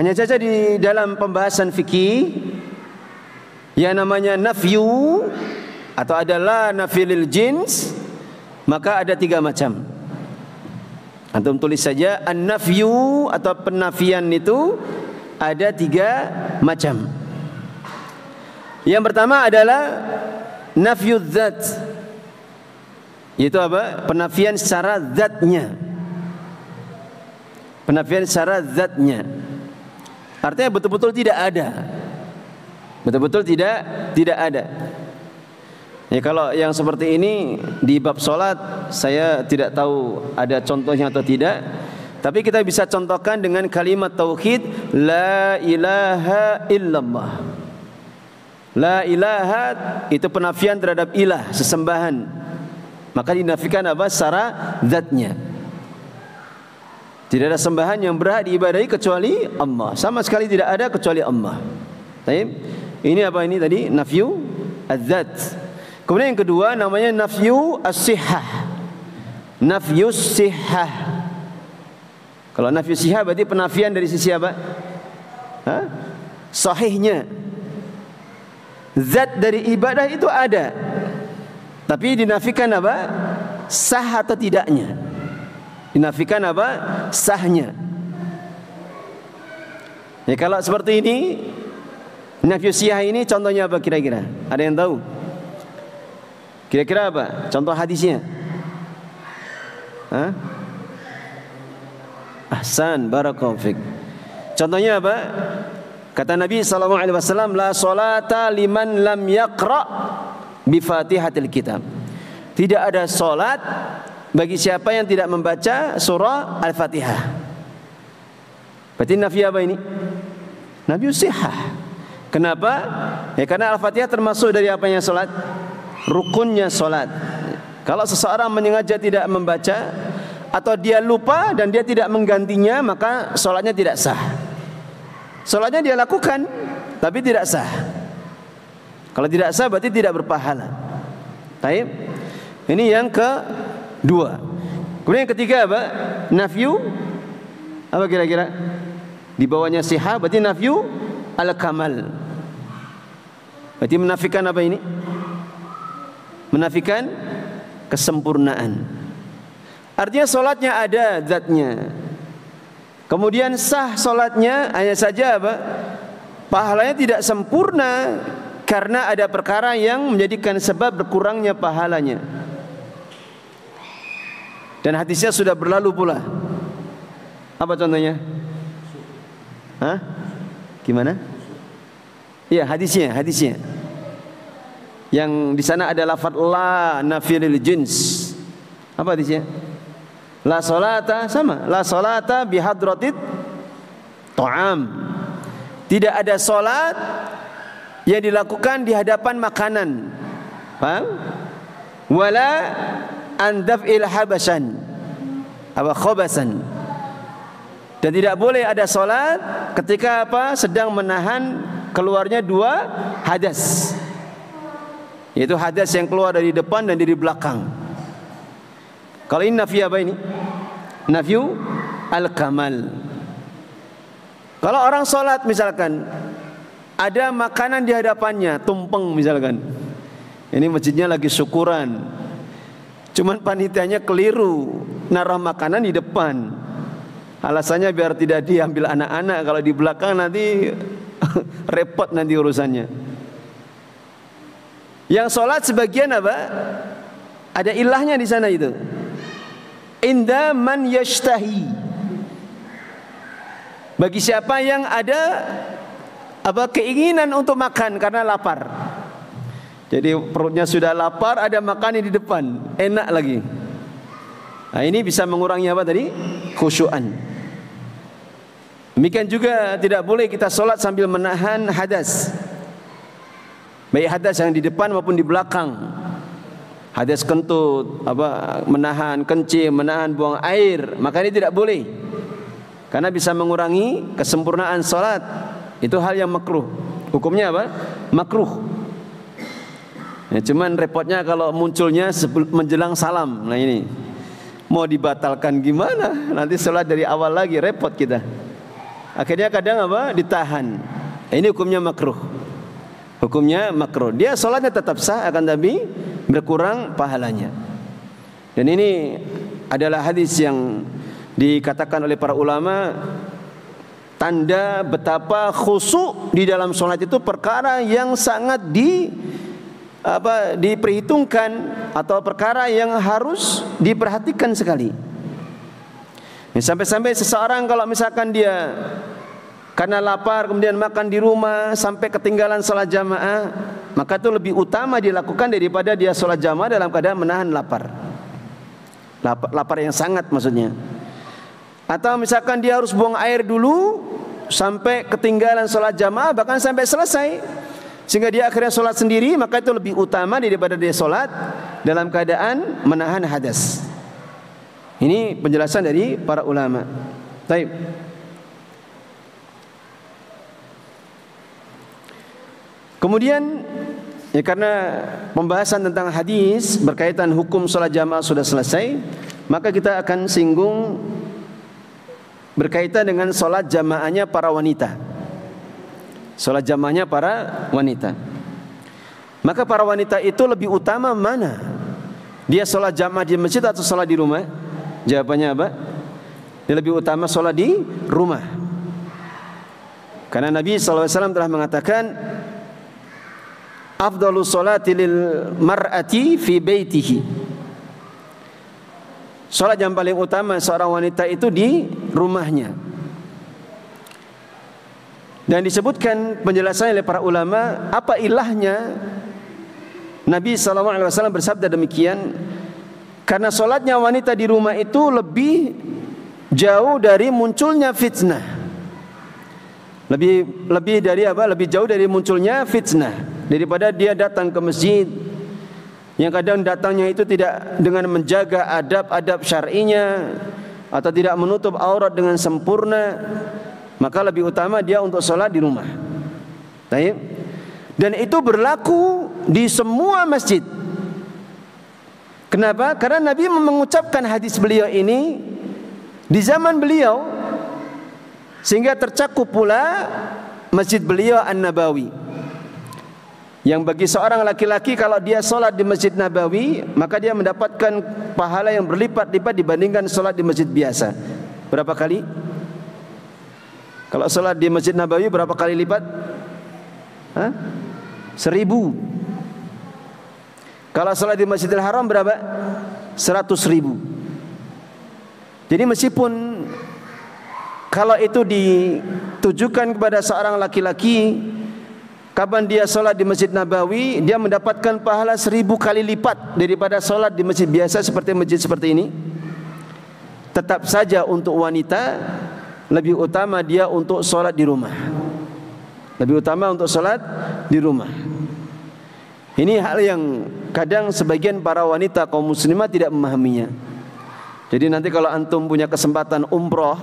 Hanya saja di dalam pembahasan fikih yang namanya nafyu atau adalah nafilil jins, maka ada 3 macam. Antum tulis saja an-nafyu atau penafian itu ada 3 macam. Yang pertama adalah nafyu dzat, yaitu apa? Penafian secara zatnya. Penafian secara zatnya, artinya betul-betul tidak ada. Betul-betul tidak ada. Ya, kalau yang seperti ini di bab salat saya tidak tahu ada contohnya atau tidak. Tapi kita bisa contohkan dengan kalimat tauhid la ilaha illallah. La ilaha itu penafian terhadap ilah, sesembahan. Maka dinafikan apa? Secara zatnya. Tidak ada sembahan yang berhak diibadahi kecuali Allah. Sama sekali tidak ada kecuali Allah. Baik. Ini apa ini tadi? Nafyu az-zat. Kemudian yang kedua namanya nafyu as-sihhah. Nafyu as-sihhah. Kalau nafyu as-sihhah berarti penafian dari sisi apa? Sahihnya. Zat dari ibadah itu ada, tapi dinafikan apa? Sah atau tidaknya. Dinafikan apa? Sahnya. Ya, kalau seperti ini, nafyu sihah ini contohnya apa kira-kira? Ada yang tahu? Kira-kira apa? Contoh hadisnya? Ahsan, barakallahu fik. Contohnya apa? Kata Nabi SAW, la sholata liman lam yaqra bi fatihatil kitab. Tidak ada solat bagi siapa yang tidak membaca surah Al-Fatihah. Berarti nafi apa ini? Nafi sihah. Kenapa? Ya karena Al-Fatihah termasuk dari apanya salat? Rukunnya salat. Kalau seseorang menyengaja tidak membaca atau dia lupa dan dia tidak menggantinya, maka salatnya tidak sah. Salatnya dia lakukan tapi tidak sah. Kalau tidak sah berarti tidak berpahala. Baik. Ini yang kedua. Kemudian yang ketiga apa? Nafyu. Apa kira-kira? Di bawahnya sihah berarti nafyu al-kamal. Berarti menafikan apa ini? Menafikan kesempurnaan. Artinya solatnya ada zatnya. Kemudian sah solatnya, hanya saja apa? Pahalanya tidak sempurna karena ada perkara yang menjadikan sebab berkurangnya pahalanya. Dan hadisnya sudah berlalu pula. Apa contohnya? Hah? Gimana? Iya, hadisnya. Yang di sana ada lafaz la nafilil jins. Apa hadisnya? La salata sama, la salata bihadratit ta'am. Tidak ada salat yang dilakukan di hadapan makanan. Paham? Wala an daf'il habasan. Apa khabasan. Dan tidak boleh ada salat ketika apa? Sedang menahan keluarnya dua hadas. Yaitu hadas yang keluar dari depan dan dari belakang. Kalau ini nafi apa ini? Nafyu al-kamal. Kalau orang salat misalkan ada makanan di hadapannya, tumpeng misalkan. Ini masjidnya lagi syukuran. Cuman panitianya keliru naruh makanan di depan. Alasannya biar tidak diambil anak-anak, kalau di belakang nanti repot nanti urusannya. Yang sholat sebagian apa? Ada ilahnya di sana itu. Inda man yashtahi. Bagi siapa yang ada apa keinginan untuk makan karena lapar. Jadi perutnya sudah lapar, ada makanan di depan, enak lagi. Nah, ini bisa mengurangi apa tadi? Khusyuan. Demikian juga tidak boleh kita sholat sambil menahan hadas, baik hadas yang di depan maupun di belakang. Hadas kentut, apa menahan kencing, menahan buang air, maka ini tidak boleh, karena bisa mengurangi kesempurnaan sholat. Itu hal yang makruh. Hukumnya apa? Makruh. Ya, cuman repotnya kalau munculnya menjelang salam. Nah ini mau dibatalkan gimana? Nanti sholat dari awal lagi, repot kita. Akhirnya kadang apa? Ditahan. Ini hukumnya makruh. Hukumnya makruh. Dia sholatnya tetap sah, akan tapi berkurang pahalanya. Dan ini adalah hadis yang dikatakan oleh para ulama tanda betapa khusyuk di dalam sholat itu perkara yang sangat diperhitungkan atau perkara yang harus diperhatikan sekali. Sampai-sampai seseorang kalau misalkan dia karena lapar kemudian makan di rumah sampai ketinggalan sholat jamaah, maka itu lebih utama dilakukan daripada dia sholat jamaah dalam keadaan menahan lapar. Lapar yang sangat maksudnya. Atau misalkan dia harus buang air dulu sampai ketinggalan sholat jamaah, bahkan sampai selesai, sehingga dia akhirnya sholat sendiri, maka itu lebih utama daripada dia sholat dalam keadaan menahan hadas. Ini penjelasan dari para ulama. Baik. Kemudian ya karena pembahasan tentang hadis berkaitan hukum sholat jamaah sudah selesai, maka kita akan singgung berkaitan dengan sholat jamaahnya para wanita. Sholat jamaahnya para wanita. Maka para wanita itu lebih utama mana? Dia sholat jamaah di masjid atau sholat di rumah? Jawabannya apa? Dia lebih utama sholat di rumah. Karena Nabi SAW telah mengatakan, afdalu sholati lil mar'ati fi baitihi. Sholat yang paling utama seorang wanita itu di rumahnya. Dan disebutkan penjelasannya oleh para ulama, apa ilahnya Nabi SAW bersabda demikian, karena sholatnya wanita di rumah itu lebih jauh dari munculnya fitnah, Lebih dari apa? Lebih jauh dari munculnya fitnah daripada dia datang ke masjid yang kadang datangnya itu tidak dengan menjaga adab-adab syar'inya atau tidak menutup aurat dengan sempurna, maka lebih utama dia untuk sholat di rumah. Baik. Dan itu berlaku di semua masjid. Kenapa? Karena Nabi mengucapkan hadis beliau ini di zaman beliau, sehingga tercakup pula masjid beliau An-Nabawi. Yang bagi seorang laki-laki kalau dia sholat di Masjid Nabawi, maka dia mendapatkan pahala yang berlipat-lipat dibandingkan sholat di masjid biasa. Berapa kali? Kalau sholat di Masjid Nabawi berapa kali lipat? 1000. Kalau sholat di Masjidil Haram berapa? 100.000. Jadi meskipun kalau itu ditujukan kepada seorang laki-laki, kapan dia sholat di Masjid Nabawi, dia mendapatkan pahala 1000 kali lipat daripada sholat di masjid biasa seperti ini. Tetap saja untuk wanita lebih utama dia untuk sholat di rumah. Lebih utama untuk sholat di rumah. Ini hal yang kadang sebagian para wanita kaum muslimah tidak memahaminya. Jadi nanti kalau antum punya kesempatan umroh,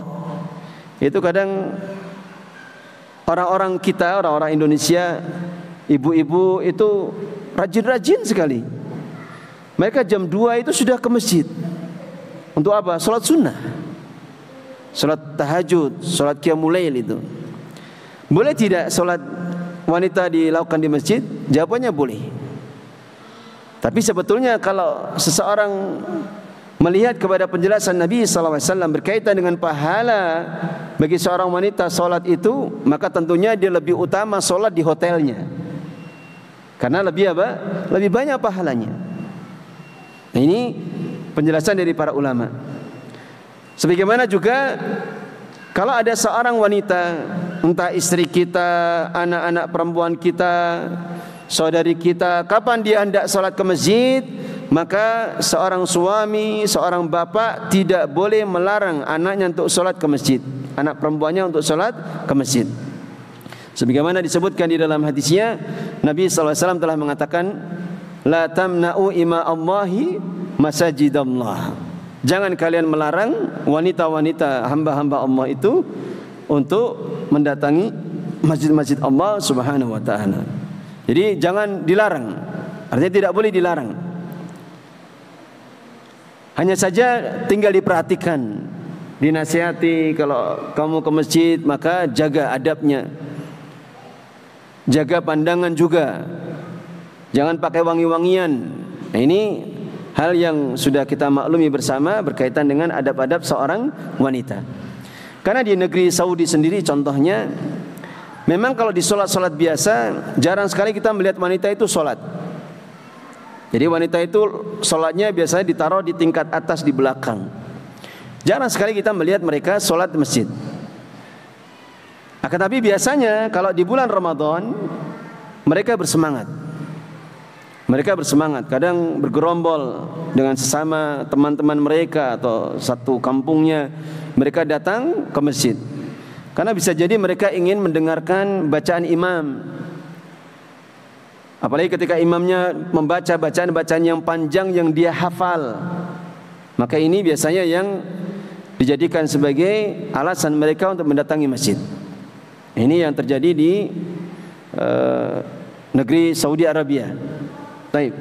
itu kadang orang-orang kita, orang-orang Indonesia, ibu-ibu itu rajin-rajin sekali. Mereka jam 2 itu sudah ke masjid. Untuk apa? Salat sunnah, salat tahajud, salat qiyamul lail itu. Boleh tidak salat wanita dilakukan di masjid? Jawabannya boleh. Tapi sebetulnya kalau seseorang melihat kepada penjelasan Nabi SAW berkaitan dengan pahala bagi seorang wanita solat itu, maka tentunya dia lebih utama solat di hotelnya, karena lebih apa? Lebih banyak pahalanya. Nah, ini penjelasan dari para ulama. Sebagaimana juga kalau ada seorang wanita, entah istri kita, anak-anak perempuan kita, saudari kita, kapan dia hendak solat ke masjid, maka seorang suami, seorang bapak tidak boleh melarang anaknya untuk sholat ke masjid, anak perempuannya untuk sholat ke masjid. Sebagaimana disebutkan di dalam hadisnya, Nabi SAW telah mengatakan, La tamna'u ima Allahi masajidallah. Jangan kalian melarang wanita-wanita hamba-hamba Allah itu untuk mendatangi masjid-masjid Allah Subhanahu wa ta'ala. Jadi jangan dilarang, artinya tidak boleh dilarang. Hanya saja tinggal diperhatikan, dinasihati, kalau kamu ke masjid maka jaga adabnya, jaga pandangan juga, jangan pakai wangi-wangian. Nah, ini hal yang sudah kita maklumi bersama berkaitan dengan adab-adab seorang wanita. Karena di negeri Saudi sendiri contohnya, memang kalau di sholat-sholat biasa jarang sekali kita melihat wanita itu sholat. Jadi wanita itu sholatnya biasanya ditaruh di tingkat atas di belakang. Jarang sekali kita melihat mereka sholat di masjid. Akan tapi biasanya kalau di bulan Ramadan mereka bersemangat. Mereka bersemangat, kadang bergerombol dengan sesama teman-teman mereka atau satu kampungnya, mereka datang ke masjid. Karena bisa jadi mereka ingin mendengarkan bacaan imam. Apalagi ketika imamnya membaca bacaan-bacaan yang panjang yang dia hafal, maka ini biasanya yang dijadikan sebagai alasan mereka untuk mendatangi masjid. Ini yang terjadi di negeri Saudi Arabia. Baik.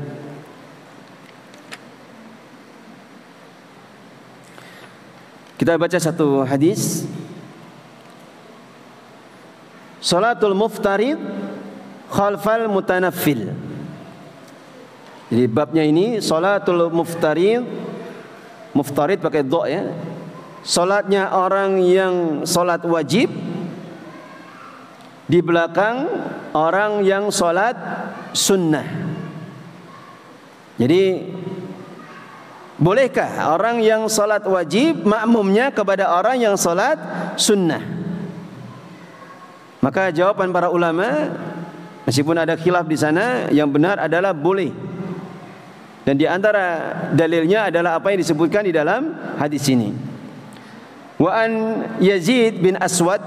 Kita baca satu hadis. Salatul muftarid khalfal mutanaffil. Jadi babnya ini salatul muftarid, muftarid pakai dha ya. Salatnya orang yang salat wajib di belakang orang yang salat sunnah. Jadi bolehkah orang yang salat wajib makmumnya kepada orang yang salat sunnah? Maka jawaban para ulama, meskipun ada khilaf di sana, yang benar adalah boleh. Dan di antara dalilnya adalah apa yang disebutkan di dalam hadis ini. Wa an Yazid bin Aswad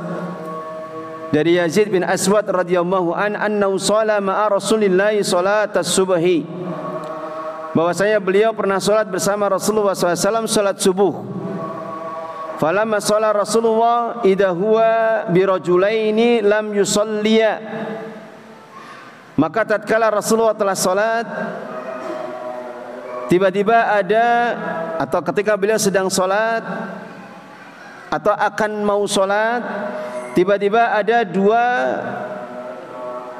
dari Yazid bin Aswad radhiyallahu anhu shalla ma'a Rasulillah salat as-subhi, bahwasanya beliau pernah salat bersama Rasulullah SAW salat subuh. Falamma shalla Rasulullah idza huwa birajulaini lam yusalliya, maka tatkala Rasulullah telah salat, tiba-tiba ada, atau ketika beliau sedang salat atau akan mau salat, tiba-tiba ada dua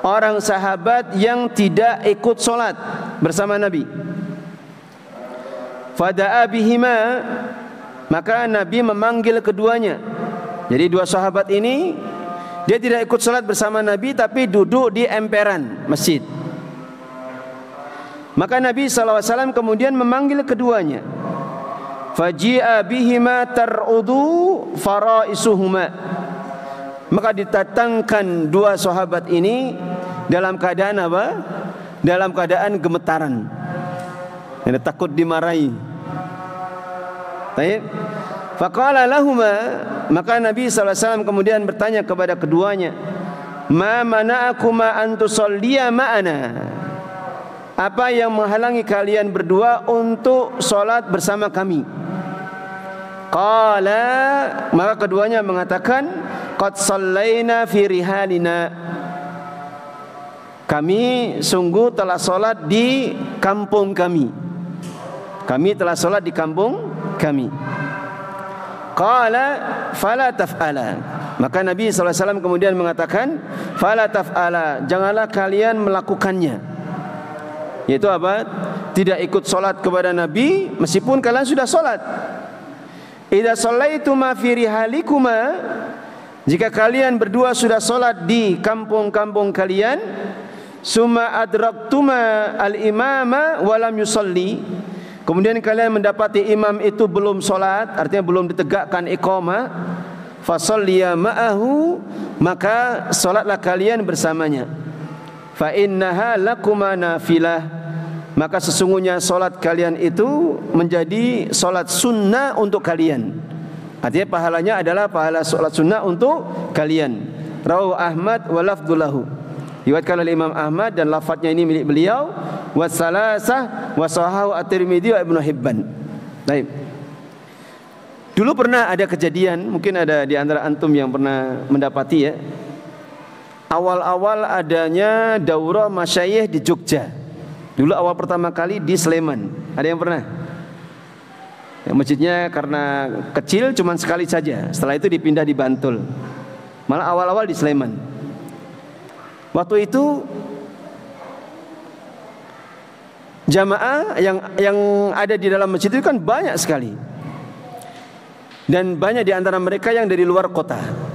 orang sahabat yang tidak ikut salat bersama Nabi. Fada'a bihima, maka Nabi memanggil keduanya. Jadi dua sahabat ini dia tidak ikut salat bersama Nabi, tapi duduk di emperan masjid. Maka Nabi SAW kemudian memanggil keduanya. Faji'a bihima tar'udu faraisuhuma, maka didatangkan dua sahabat ini dalam keadaan apa? Dalam keadaan gemetaran. Ini takut dimarahi. Baik. Faqala lahuma, maka Nabi SAW kemudian bertanya kepada keduanya, ma mana'akuma an tusalliya ma'ana, apa yang menghalangi kalian berdua untuk salat bersama kami? Qala, maka keduanya mengatakan, qad sallaina fi rihalina, kami sungguh telah salat di kampung kami. Kami telah salat di kampung kami. Qala fala taf'ala, maka Nabi SAW kemudian mengatakan, fala taf'ala, janganlah kalian melakukannya. Yaitu apa? Tidak ikut salat kepada Nabi meskipun kalian sudah salat. Idza shallaituma fi rihalikuma, jika kalian berdua sudah salat di kampung-kampung kalian, summa adraktuma al-imama wa lam yusalli, kemudian kalian mendapati imam itu belum salat, artinya belum ditegakkan iqamah, fasalliya ma'ahu, maka salatlah kalian bersamanya. Fa innaha lakuma nafilah, maka sesungguhnya salat kalian itu menjadi salat sunnah untuk kalian. Artinya pahalanya adalah pahala salat sunnah untuk kalian. Rawahu Ahmad wa lafdzulahu, riwayatkan oleh Imam Ahmad dan lafadznya ini milik beliau. Wa salasah wa sahahu at-Tirmidzi wa Ibnu Hibban. Baik. Dulu pernah ada kejadian, mungkin ada di antara antum yang pernah mendapati ya. Awal-awal adanya daurah masyayikh di Jogja. Dulu awal pertama kali di Sleman. Ada yang pernah? Ya, masjidnya karena kecil cuman sekali saja. Setelah itu dipindah di Bantul. Malah awal-awal di Sleman. Waktu itu jamaah yang ada di dalam masjid itu kan banyak sekali. Dan banyak di antara mereka yang dari luar kota.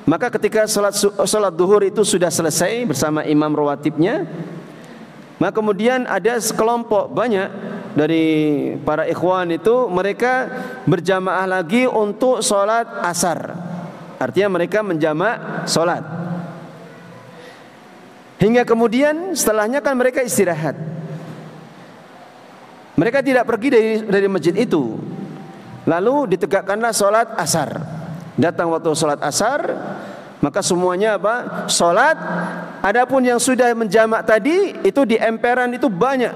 Maka ketika salat duhur itu sudah selesai bersama imam rawatibnya, maka kemudian ada sekelompok banyak dari para ikhwan itu, mereka berjamaah lagi untuk salat asar. Artinya mereka menjamak salat. Hingga kemudian setelahnya kan mereka istirahat. Mereka tidak pergi dari masjid itu. Lalu ditegakkanlah salat asar. Datang waktu salat asar, maka semuanya apa? Salat. Adapun yang sudah menjamak tadi itu di emperan itu banyak.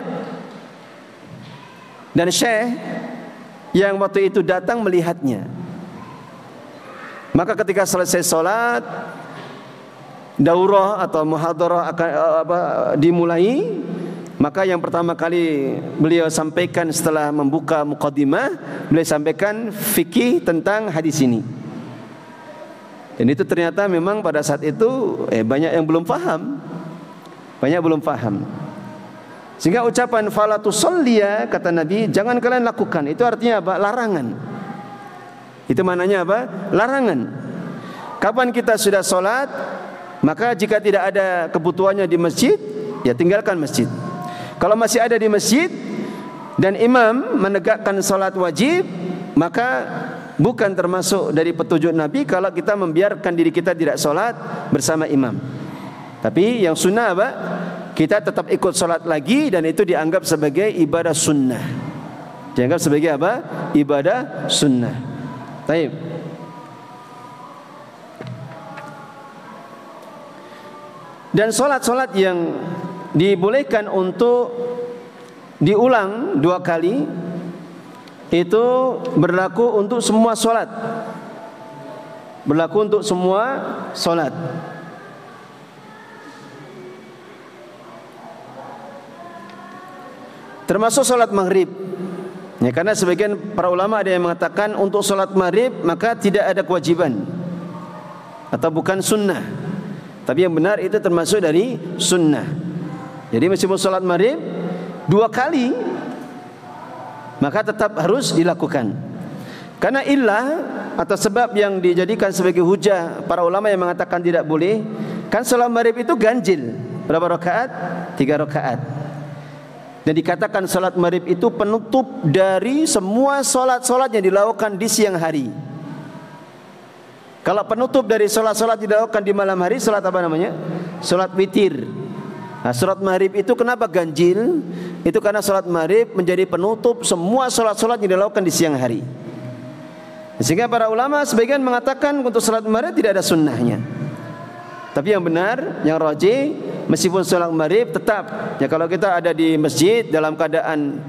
Dan syekh yang waktu itu datang melihatnya. Maka ketika selesai salat, daurah atau muhadarah akan dimulai, maka yang pertama kali beliau sampaikan setelah membuka muqaddimah, beliau sampaikan fikih tentang hadis ini. Dan itu ternyata memang pada saat itu banyak yang belum paham. Banyak belum paham. Sehingga ucapan fala tusalliya, kata Nabi, jangan kalian lakukan. Itu artinya apa? Larangan. Itu maknanya apa? Larangan. Kapan kita sudah salat, maka jika tidak ada kebutuhannya di masjid, ya tinggalkan masjid. Kalau masih ada di masjid dan imam menegakkan salat wajib, maka bukan termasuk dari petunjuk Nabi kalau kita membiarkan diri kita tidak salat bersama imam. Tapi yang sunnah apa? Kita tetap ikut salat lagi, dan itu dianggap sebagai ibadah sunnah. Dianggap sebagai apa? Ibadah sunnah. Baik. Dan solat-solat yang dibolehkan untuk diulang 2 kali itu berlaku untuk semua solat. Berlaku untuk semua solat. Termasuk solat maghrib. Ya, karena sebagian para ulama ada yang mengatakan untuk solat maghrib maka tidak ada kewajiban atau bukan sunnah. Tapi yang benar itu termasuk dari sunnah. Jadi meskipun salat maghrib 2 kali maka tetap harus dilakukan. Karena illah atau sebab yang dijadikan sebagai hujah para ulama yang mengatakan tidak boleh, kan salat maghrib itu ganjil. Berapa rakaat? 3 rakaat. Dan dikatakan salat maghrib itu penutup dari semua salat-salat yang dilakukan di siang hari. Kalau penutup dari solat-solat dilakukan di malam hari, solat apa namanya? Solat witir. Nah, solat maghrib itu kenapa ganjil? Itu karena solat maghrib menjadi penutup semua solat-solat yang dilakukan di siang hari. Sehingga para ulama sebagian mengatakan untuk solat maghrib tidak ada sunnahnya. Tapi yang benar, yang rajih, meskipun solat maghrib tetap. Ya kalau kita ada di masjid dalam keadaan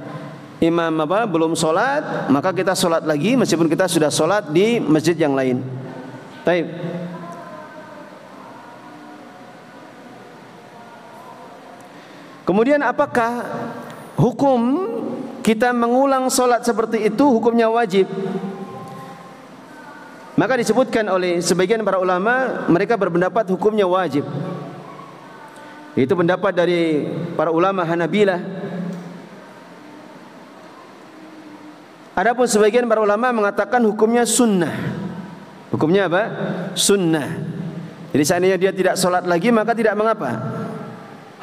imam belum solat, maka kita solat lagi meskipun kita sudah solat di masjid yang lain. Baik. Kemudian apakah hukum kita mengulang solat seperti itu hukumnya wajib? Maka disebutkan oleh sebagian para ulama, mereka berpendapat hukumnya wajib. Itu pendapat dari para ulama Hanabilah. Adapun sebagian para ulama mengatakan hukumnya sunnah. Hukumnya apa? Sunnah. Jadi seandainya dia tidak solat lagi maka tidak mengapa.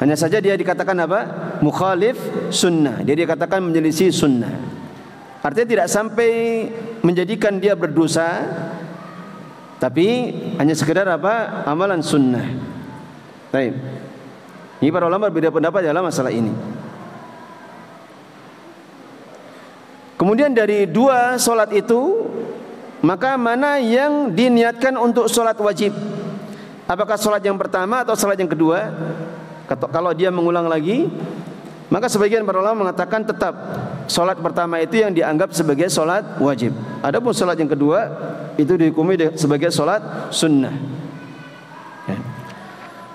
Hanya saja dia dikatakan apa? Mukhalif sunnah. Dia dikatakan menyelisih sunnah. Artinya tidak sampai menjadikan dia berdosa, tapi hanya sekedar apa? Amalan sunnah. Baik. Ini para ulama berbeda pendapat dalam masalah ini. Kemudian dari 2 solat itu, maka mana yang diniatkan untuk solat wajib? Apakah solat yang pertama atau solat yang kedua? Kalau dia mengulang lagi, maka sebagian para ulama mengatakan tetap solat pertama itu yang dianggap sebagai solat wajib. Adapun solat yang kedua itu dihukumi sebagai solat sunnah.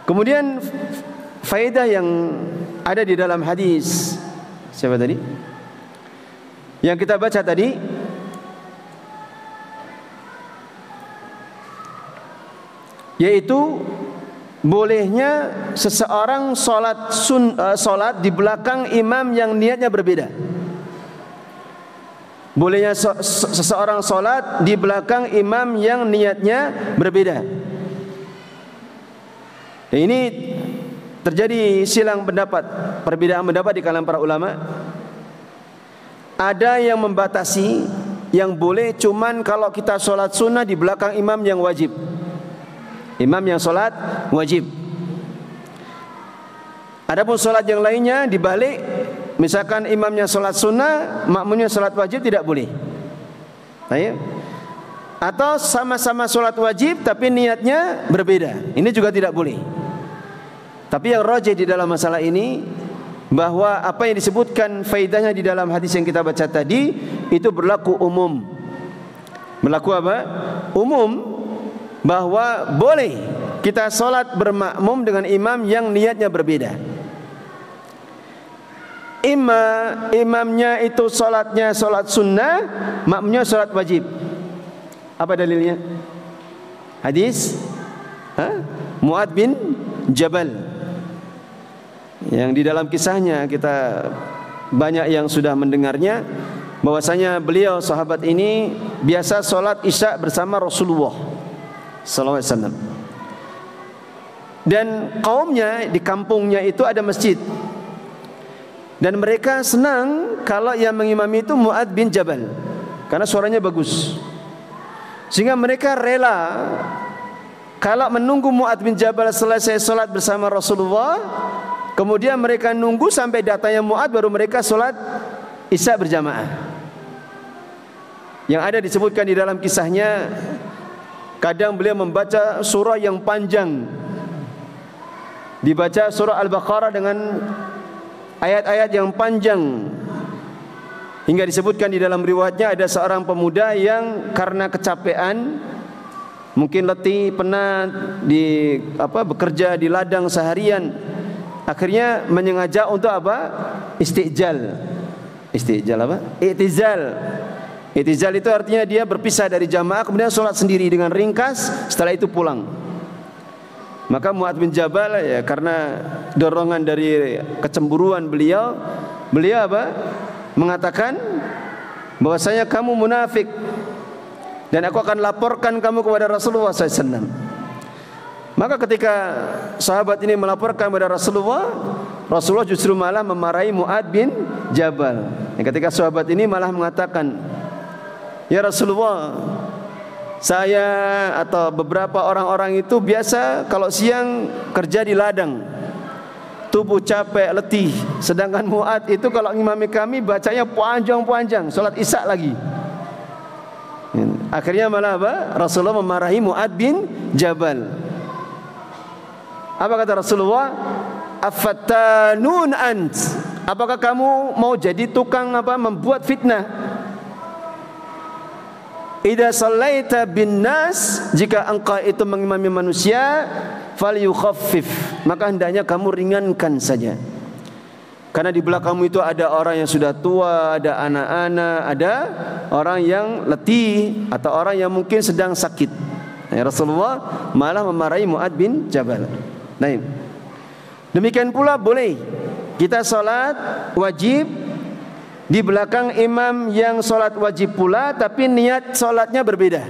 Kemudian faedah yang ada di dalam hadis siapa tadi? Yang kita baca tadi, yaitu bolehnya seseorang solat di belakang imam yang niatnya berbeda. Bolehnya seseorang solat di belakang imam yang niatnya berbeda. Ini terjadi silang pendapat, perbedaan pendapat di kalangan para ulama. Ada yang membatasi, yang boleh cuman kalau kita solat sunnah di belakang imam yang wajib. Imam yang solat wajib. Adapun solat yang lainnya dibalik, misalkan imamnya solat sunnah, makmumnya solat wajib, tidak boleh. Ayo. Atau sama-sama solat wajib tapi niatnya berbeda, ini juga tidak boleh. Tapi yang rajih di dalam masalah ini, bahwa apa yang disebutkan faedahnya di dalam hadis yang kita baca tadi itu berlaku umum. Berlaku apa? Umum. Bahwa boleh kita solat bermakmum dengan imam yang niatnya berbeda. Imamnya itu solatnya solat sunnah, makmumnya solat wajib. Apa dalilnya? Hadis Mu'adz bin Jabal, yang di dalam kisahnya kita banyak yang sudah mendengarnya, bahwasanya beliau sahabat ini biasa solat isya bersama Rasulullah sallallahu alaihi wasallam. Dan kaumnya di kampungnya itu ada masjid, dan mereka senang kalau yang mengimami itu Mu'adz bin Jabal karena suaranya bagus, sehingga mereka rela kalau menunggu Mu'adz bin Jabal selesai solat bersama Rasulullah, kemudian mereka nunggu sampai datangnya Mu'adz baru mereka solat isya berjamaah. Yang ada disebutkan di dalam kisahnya, kadang beliau membaca surah yang panjang dibaca surah Al-Baqarah dengan ayat-ayat yang panjang, hingga disebutkan di dalam riwayatnya ada seorang pemuda yang karena kecapean, mungkin letih, penat bekerja di ladang seharian, akhirnya menyengaja untuk Istijal. I'tizal itu artinya dia berpisah dari jamaah, kemudian sholat sendiri dengan ringkas, setelah itu pulang. Maka Mu'adz bin Jabal, ya, karena dorongan dari kecemburuan beliau mengatakan bahwasanya kamu munafik dan aku akan laporkan kamu kepada Rasulullah SAW. Maka ketika sahabat ini melaporkan kepada Rasulullah justru malah memarahi Mu'adz bin Jabal. Ketika sahabat ini malah mengatakan, ya Rasulullah, saya atau beberapa orang-orang itu biasa kalau siang kerja di ladang, tubuh capek, letih. Sedangkan Mu'adz itu kalau ngimami kami bacanya panjang-panjang, sholat isya lagi. Akhirnya malah Rasulullah memarahi Mu'adz bin Jabal. Apa kata Rasulullah? Afattanun ant. Apakah kamu mau jadi tukang membuat fitnah? Idza shallaita bin nas, jika engkau itu mengimami manusia, falyukhaffif, maka hendaknya kamu ringankan saja. Karena di belakangmu itu ada orang yang sudah tua, ada anak-anak, ada orang yang letih atau orang yang mungkin sedang sakit. Rasulullah malah memarahi Mu'adz bin Jabal. Nah, demikian pula boleh kita sholat wajib di belakang imam yang sholat wajib pula, tapi niat sholatnya berbeda.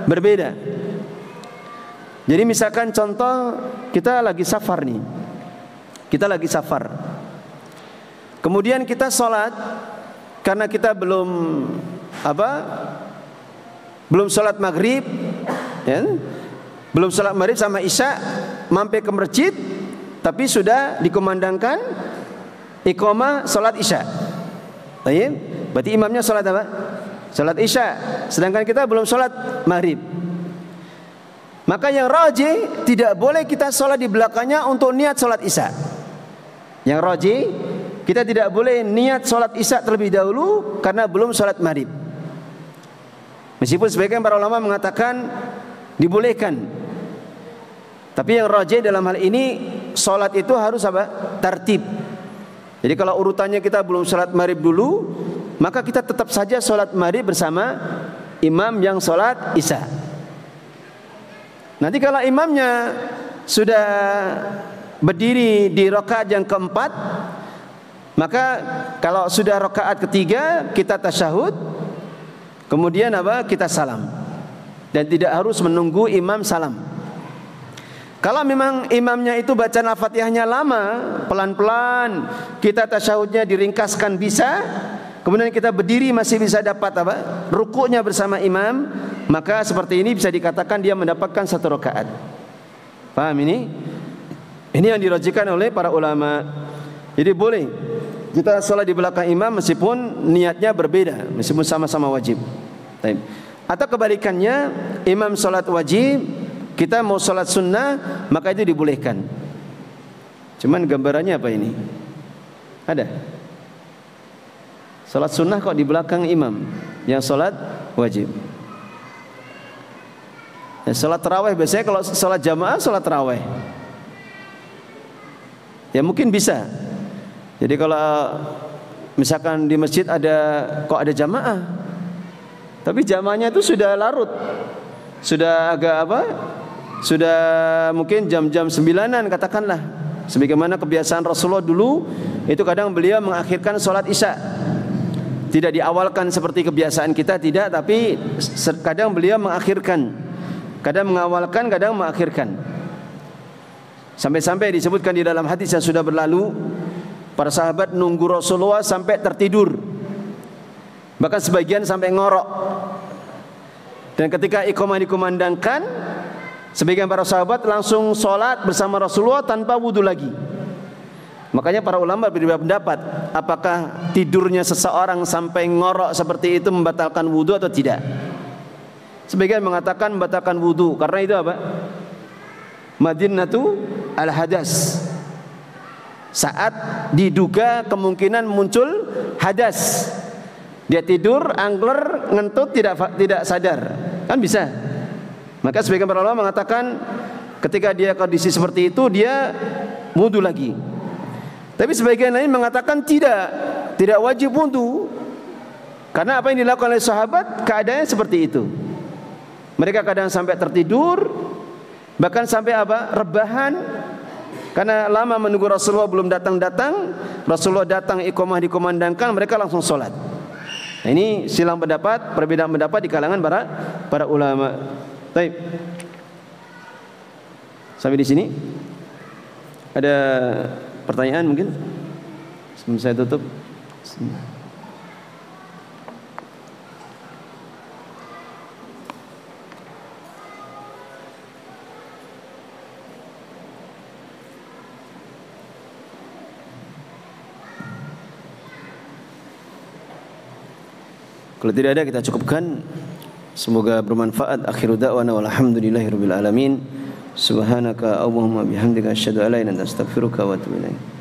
Berbeda. Jadi misalkan contoh, kita lagi safar nih. Kemudian kita sholat, karena kita belum sholat maghrib, ya? Belum sholat maghrib sama isya, mampir ke masjid, tapi sudah dikumandangkan iqamah sholat isya. Berarti imamnya sholat sholat isya, sedangkan kita belum sholat maghrib. Maka yang rajih, tidak boleh kita sholat di belakangnya untuk niat sholat isya. Yang rajih, kita tidak boleh niat sholat isya terlebih dahulu karena belum sholat maghrib. Meskipun sebagian para ulama mengatakan dibolehkan, tapi yang rajih dalam hal ini, sholat itu harus tartib. Jadi kalau urutannya kita belum sholat maghrib dulu, maka kita tetap saja sholat maghrib bersama imam yang sholat isya. Nanti kalau imamnya sudah berdiri di rakaat yang keempat, maka kalau sudah rakaat ketiga kita tasyahud, kemudian kita salam, dan tidak harus menunggu imam salam. Kalau memang imamnya itu bacaan Al-Fatihahnya lama, pelan-pelan, kita tasyahudnya diringkaskan bisa, kemudian kita berdiri masih bisa dapat rukuknya bersama imam, maka seperti ini bisa dikatakan dia mendapatkan satu rakaat. Paham ini? Ini yang dirajihkan oleh para ulama. Jadi boleh kita sholat di belakang imam meskipun niatnya berbeda, meskipun sama-sama wajib. Atau kebalikannya, imam sholat wajib, kita mau sholat sunnah, maka itu dibolehkan. Cuman gambarannya apa ini? Ada sholat sunnah kok di belakang imam yang sholat wajib. Sholat tarawih biasanya kalau sholat jamaah, sholat tarawih ya mungkin bisa. Jadi kalau misalkan di masjid kok ada jamaah, tapi jamaahnya itu sudah larut, sudah agak sudah mungkin jam-jam 9-an katakanlah, sebagaimana kebiasaan Rasulullah dulu itu kadang beliau mengakhirkan sholat isya, tidak diawalkan seperti kebiasaan kita, tidak, tapi kadang beliau mengakhirkan, kadang mengawalkan, kadang mengakhirkan. Sampai-sampai disebutkan di dalam hadis yang sudah berlalu, para sahabat nunggu Rasulullah sampai tertidur, bahkan sebagian sampai ngorok. Dan ketika iqamah dikumandangkan, sebagian para sahabat langsung sholat bersama Rasulullah tanpa wudu lagi. Makanya para ulama berbeda pendapat, apakah tidurnya seseorang sampai ngorok seperti itu membatalkan wudu atau tidak. Sebagian mengatakan membatalkan wudu, karena itu madinatu al-hadas. Saat diduga kemungkinan muncul hadas, dia tidur, angler, ngentut, tidak sadar, kan bisa. Maka sebagian para ulama mengatakan ketika dia kondisi seperti itu dia wudu lagi. Tapi sebagian lain mengatakan tidak wajib wudu, karena apa yang dilakukan oleh sahabat keadaannya seperti itu. Mereka kadang sampai tertidur, bahkan sampai rebahan. Karena lama menunggu Rasulullah belum datang-datang, Rasulullah datang, iqamah dikumandangkan, mereka langsung sholat. Nah, ini silang pendapat, perbedaan pendapat di kalangan para ulama. Baik. Sampai di sini. Ada pertanyaan mungkin? Sebelum saya tutup. Kalau tidak ada kita cukupkan. Semoga bermanfaat. Akhiru da'wana walhamdulillahirabbil alamin. Subhanaka Allahumma bihamdika asyhadu an la ilaha illa anta astaghfiruka wa atubu ilaik.